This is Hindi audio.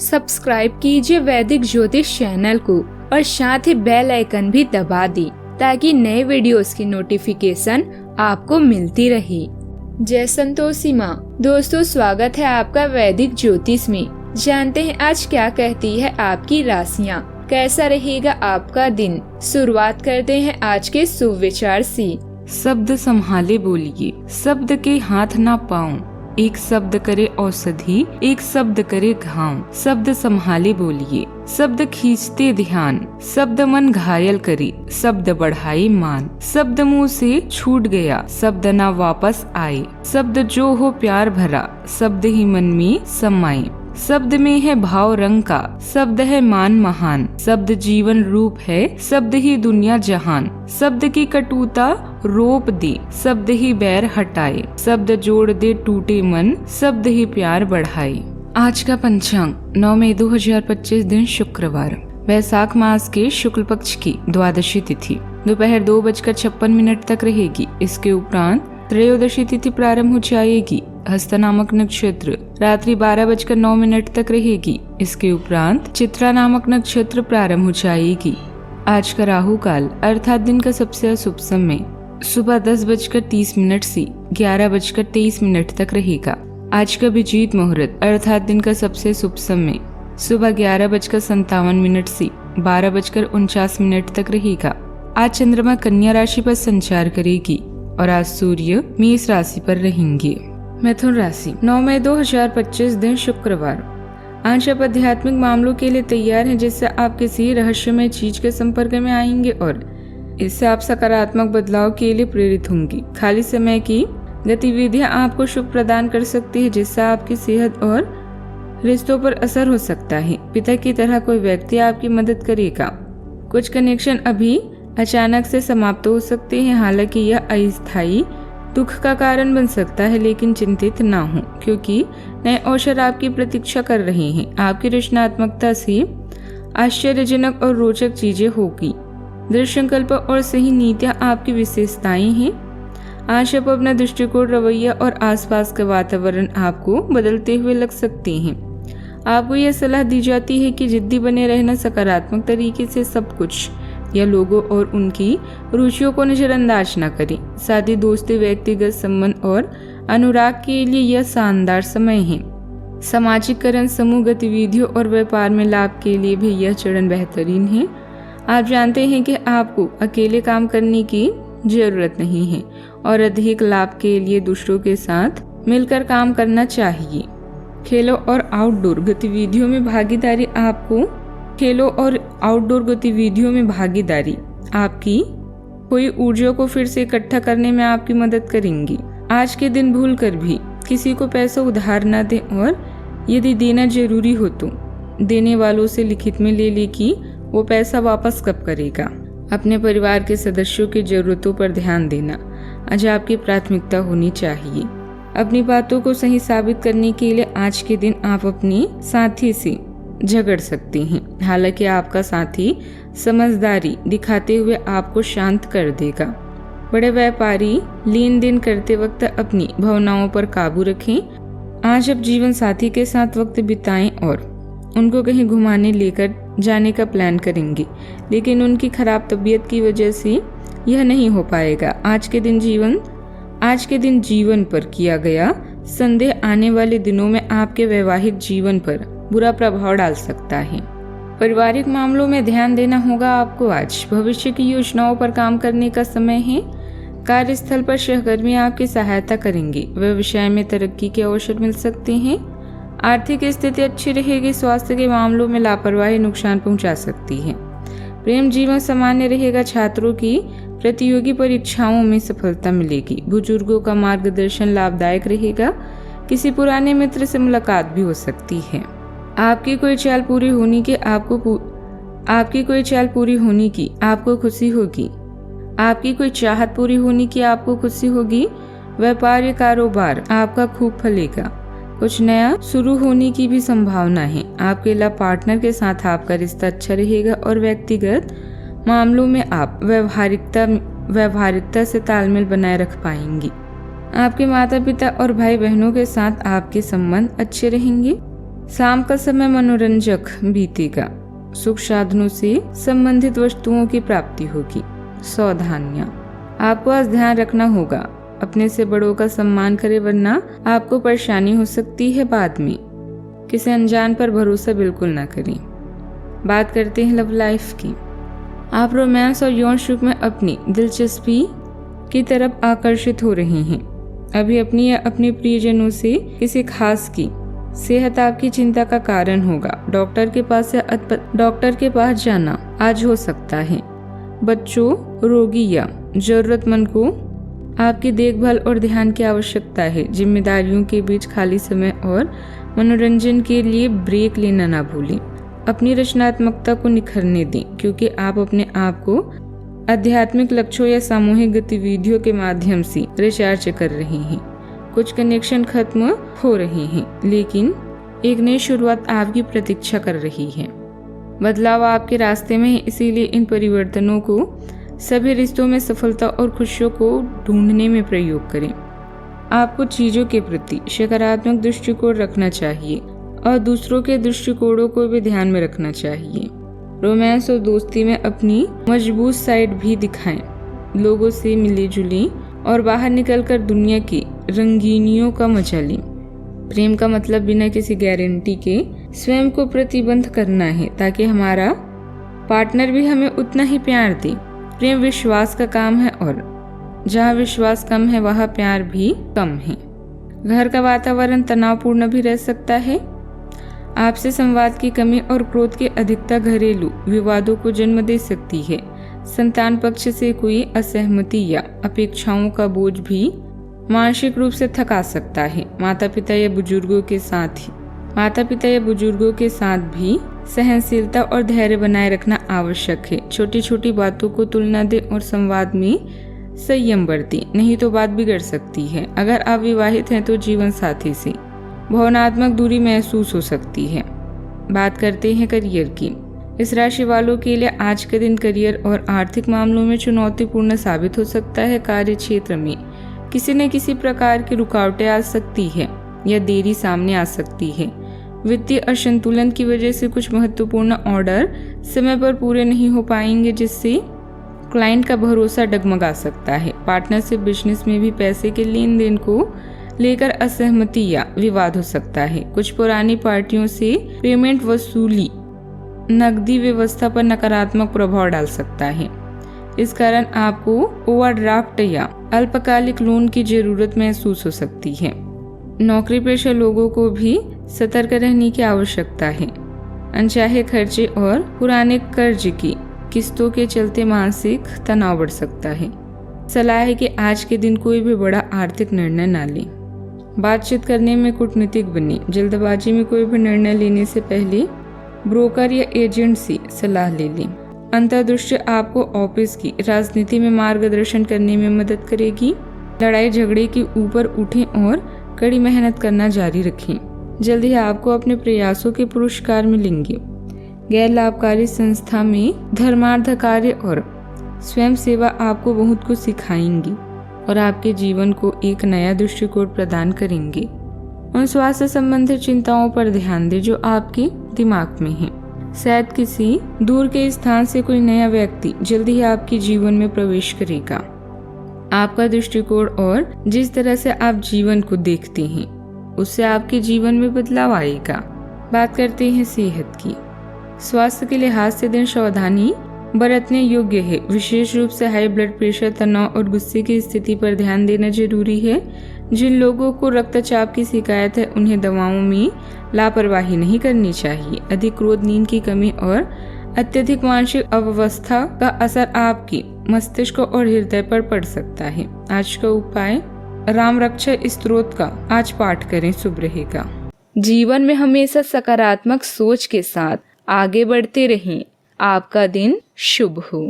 सब्सक्राइब कीजिए वैदिक ज्योतिष चैनल को और साथ ही बेल आइकन भी दबा दी ताकि नए वीडियोस की नोटिफिकेशन आपको मिलती रहे। जय संतोषी माँ। दोस्तों, स्वागत है आपका वैदिक ज्योतिष में। जानते हैं आज क्या कहती है आपकी राशियाँ, कैसा रहेगा आपका दिन। शुरुआत करते हैं आज के शुभ विचार से। शब्द संभाले बोलिए, शब्द के हाथ ना पाऊं। एक शब्द करे औषधि, एक शब्द करे घाव। शब्द संभाले बोलिए, शब्द खींचते ध्यान। शब्द मन घायल करे, शब्द बढ़ाई मान। शब्द मुंह से छूट गया, शब्द ना वापस आए। शब्द जो हो प्यार भरा, शब्द ही मन में समाये। शब्द में है भाव रंग का, शब्द है मान महान। शब्द जीवन रूप है, शब्द ही दुनिया जहान। शब्द की कटुता रोप दे, शब्द ही बैर हटाए। शब्द जोड़ दे टूटे मन, शब्द ही प्यार बढ़ाए। आज का पंचांग 9 मई 2025 दिन शुक्रवार, वैशाख मास के शुक्ल पक्ष की द्वादशी तिथि दोपहर 2:56 तक रहेगी। इसके उपरांत त्रयोदशी तिथि प्रारंभ हो जाएगी। हस्त नामक नक्षत्र रात्रि 12:09 तक रहेगी। इसके उपरांत चित्रा नामक नक्षत्र प्रारंभ हो जाएगी। आज का राहु काल अर्थात दिन का सबसे अशुभ समय सुबह 10:30 से 11:23 तक रहेगा। आज का अभिजीत मुहूर्त अर्थात दिन का सबसे शुभ समय सुबह 11:57 से 12:49 तक रहेगा। आज चंद्रमा कन्या राशि पर संचार करेगी और आज सूर्य मेष राशि पर रहेंगे। मिथुन राशि 9 मई 2025 दिन शुक्रवार। आज आप आध्यात्मिक मामलों के लिए तैयार हैं, जिससे आप किसी रहस्यमय चीज के संपर्क में आएंगे और इससे आप सकारात्मक बदलाव के लिए प्रेरित होंगी। खाली समय की गतिविधियां आपको शुभ प्रदान कर सकती है, जिससे आपकी सेहत और रिश्तों पर असर हो सकता है। पिता की तरह कोई व्यक्ति आपकी मदद करेगा। कुछ कनेक्शन अभी अचानक से समाप्त हो सकते हैं, हालांकि यह अस्थायी दुख का कारण बन सकता है, लेकिन चिंतित ना हो क्योंकि नए अवसर आपकी प्रतीक्षा कर रहे हैं। आपकी रचनात्मकता से आश्चर्यजनक और रोचक चीजें होगी। दृढ़ संकल्प और सही नीतियां आपकी विशेषताएं हैं। आज आप अपना दृष्टिकोण, रवैया और आसपास का वातावरण आपको बदलते हुए लग सकते हैं। आपको यह सलाह दी जाती है कि जिद्दी बने रहना, सकारात्मक तरीके से सब कुछ या लोगों और उनकी रुचियों को नजरअंदाज न करें। साथ ही दोस्ती, व्यक्तिगत संबंध और अनुराग के लिए यह शानदार समय है। सामाजिकरण, समूह गतिविधियों और व्यापार में लाभ के लिए भी यह चरण बेहतरीन है। आप जानते हैं कि आपको अकेले काम करने की जरूरत नहीं है और अधिक लाभ के लिए दूसरों के साथ मिलकर काम करना चाहिए। खेलों और आउटडोर गतिविधियों में भागीदारी आपकी कोई ऊर्जा को फिर से इकट्ठा करने में आपकी मदद करेंगी। आज के दिन भूलकर भी किसी को पैसा उधार न दें और यदि देना जरूरी हो तो देने वालों से लिखित में ले कि वो पैसा वापस कब करेगा। अपने परिवार के सदस्यों की जरूरतों पर ध्यान देना आज आपकी प्राथमिकता होनी चाहिए। अपनी बातों को सही साबित करने के लिए आज के दिन आप अपने साथी से झगड़ सकते हैं, हालांकि आपका साथी समझदारी दिखाते हुए आपको शांत कर देगा। बड़े व्यापारी लेन देन करते वक्त अपनी भावनाओं पर काबू रखें। आज आप जीवन साथी के साथ वक्त बिताएं और उनको कहीं घुमाने लेकर जाने का प्लान करेंगे, लेकिन उनकी खराब तबीयत की वजह से यह नहीं हो पाएगा। आज के दिन जीवन पर किया गया संदेह आने वाले दिनों में आपके वैवाहिक जीवन पर बुरा प्रभाव डाल सकता है। पारिवारिक मामलों में ध्यान देना होगा आपको। आज भविष्य की योजनाओं पर काम करने का समय है। कार्यस्थल पर सहकर्मी आपकी सहायता करेंगे। व्यवसाय में तरक्की के अवसर मिल सकते हैं। आर्थिक स्थिति अच्छी रहेगी। स्वास्थ्य के मामलों में लापरवाही नुकसान पहुंचा सकती है। प्रेम जीवन सामान्य रहेगा। छात्रों की प्रतियोगी परीक्षाओं में सफलता मिलेगी। बुजुर्गों का मार्गदर्शन लाभदायक रहेगा। किसी पुराने मित्र से मुलाकात भी हो सकती है। आपकी कोई चाल पूरी होने की आपको खुशी होगी। आपकी कोई चाहत पूरी होने की आपको खुशी होगी। व्यापार या कारोबार आपका खूब फलेगा। कुछ नया शुरू होने की भी संभावना है। आपके लाभ पार्टनर के साथ आपका रिश्ता अच्छा रहेगा और व्यक्तिगत मामलों में आप व्यवहारिकता से तालमेल बनाए रख पाएंगी। आपके माता पिता और भाई बहनों के साथ आपके संबंध अच्छे रहेंगे। शाम का समय मनोरंजक बीतेगा। सुख साधनों से संबंधित वस्तुओं की प्राप्ति होगी। सावधानियां, आपको आज ध्यान रखना होगा, अपने से बड़ों का सम्मान करें वरना आपको परेशानी हो सकती है बाद में। किसी अनजान पर भरोसा बिल्कुल ना करें। बात करते हैं लव लाइफ की। आप रोमांस और यौन सुख में अपनी दिलचस्पी की तरफ आकर्षित हो रहे हैं। अभी अपनी या अपने प्रियजनों से किसी खास की सेहत आपकी चिंता का कारण होगा। डॉक्टर के पास जाना आज हो सकता है। बच्चों, रोगी या जरूरतमंद को आपकी देखभाल और ध्यान की आवश्यकता है। जिम्मेदारियों के बीच खाली समय और मनोरंजन के लिए ब्रेक लेना ना भूलें। अपनी रचनात्मकता को निखरने दें, क्योंकि आप अपने आप को आध्यात्मिक लक्ष्यों या सामूहिक गतिविधियों के माध्यम से रिचार्ज कर रहे हैं। कुछ कनेक्शन खत्म हो रहे हैं, लेकिन एक नई शुरुआत आपकी प्रतीक्षा कर रही है। बदलाव आपके रास्ते में है, इसीलिए इन परिवर्तनों को सभी रिश्तों में सफलता और खुशियों को ढूंढने में प्रयोग करें। आपको चीजों के प्रति सकारात्मक दृष्टिकोण रखना चाहिए और दूसरों के दृष्टिकोणों को भी ध्यान में रखना चाहिए। रोमांस और दोस्ती में अपनी मजबूत साइड भी दिखाएं। लोगों से मिली जुली और बाहर निकलकर दुनिया की रंगीनियों का मजा लें। प्रेम का मतलब बिना किसी गारंटी के स्वयं को प्रतिबंध करना है, ताकि हमारा पार्टनर भी हमें उतना ही प्यार दे। प्रेम विश्वास का काम है और जहाँ विश्वास कम है वहाँ प्यार भी कम है। घर का वातावरण तनावपूर्ण भी रह सकता है। आपसे संवाद की कमी और क्रोध की अधिकता घरेलू विवादों को जन्म दे सकती है। संतान पक्ष से कोई असहमति या अपेक्षाओं का बोझ भी मानसिक रूप से थका सकता है। माता पिता या बुजुर्गों के साथ भी सहनशीलता और धैर्य बनाए रखना आवश्यक है। छोटी छोटी बातों को तुलना दें और संवाद में संयम बरतें, नहीं तो बात बिगड़ सकती है। अगर आप विवाहित हैं तो जीवन साथी से भावनात्मक दूरी महसूस हो सकती है। बात करते हैं करियर की। इस राशि वालों के लिए आज का दिन करियर और आर्थिक मामलों में चुनौतीपूर्ण साबित हो सकता है। कार्य क्षेत्र में किसी न किसी प्रकार की रुकावटें आ सकती है या देरी सामने आ सकती है। वित्तीय असंतुलन की वजह से कुछ महत्वपूर्ण ऑर्डर समय पर पूरे नहीं हो पाएंगे, जिससे क्लाइंट का भरोसा डगमगा सकता है। पार्टनरशिप बिजनेस में भी पैसे के लेन देन को लेकर असहमति या विवाद हो सकता है। कुछ पुरानी पार्टियों से पेमेंट वसूली नकदी व्यवस्था पर नकारात्मक प्रभाव डाल सकता है। इस कारण आपको ओवरड्राफ्ट या अल्पकालिक लोन की जरूरत महसूस हो सकती है। नौकरी पेशा लोगों को भी सतर्क रहने की आवश्यकता है। अनचाहे खर्चे और पुराने कर्ज की किस्तों के चलते मानसिक तनाव बढ़ सकता है। सलाह है कि आज के दिन कोई भी बड़ा आर्थिक निर्णय ना लें। बातचीत करने में कूटनीतिक बने। जल्दबाजी में कोई भी निर्णय लेने से पहले ब्रोकर या एजेंट से सलाह ले लें। अंतर्दृष्टि आपको ऑफिस की राजनीति में मार्गदर्शन करने में मदद करेगी। लड़ाई झगड़े के ऊपर उठें और कड़ी मेहनत करना जारी रखें। जल्द ही आपको अपने प्रयासों के पुरस्कार मिलेंगे। गैर लाभकारी संस्था में धर्मार्थ कार्य और स्वयं सेवा आपको बहुत कुछ सिखाएंगी और आपके जीवन को एक नया दृष्टिकोण प्रदान करेंगे। उन स्वास्थ्य संबंधित चिंताओं पर ध्यान दें जो आपके दिमाग में है। शायद किसी दूर के स्थान से कोई नया व्यक्ति जल्दी ही आपके जीवन में प्रवेश करेगा। आपका दृष्टिकोण और जिस तरह से आप जीवन को देखते हैं उससे आपके जीवन में बदलाव आएगा। बात करते हैं सेहत की। स्वास्थ्य के लिहाज से दिन सावधानी बरतने योग्य है। विशेष रूप से हाई ब्लड प्रेशर, तनाव और गुस्से की स्थिति पर ध्यान देना जरूरी है। जिन लोगों को रक्तचाप की शिकायत है उन्हें दवाओं में लापरवाही नहीं करनी चाहिए। अधिक क्रोध, नींद की कमी और अत्यधिक मानसिक अवस्था का असर आपके मस्तिष्क और हृदय पर पड़ सकता है। आज का उपाय, राम रक्षा स्तोत्र का आज पाठ करें, शुभ रहेगा। जीवन में हमेशा सकारात्मक सोच के साथ आगे बढ़ते रहें। आपका दिन शुभ हो।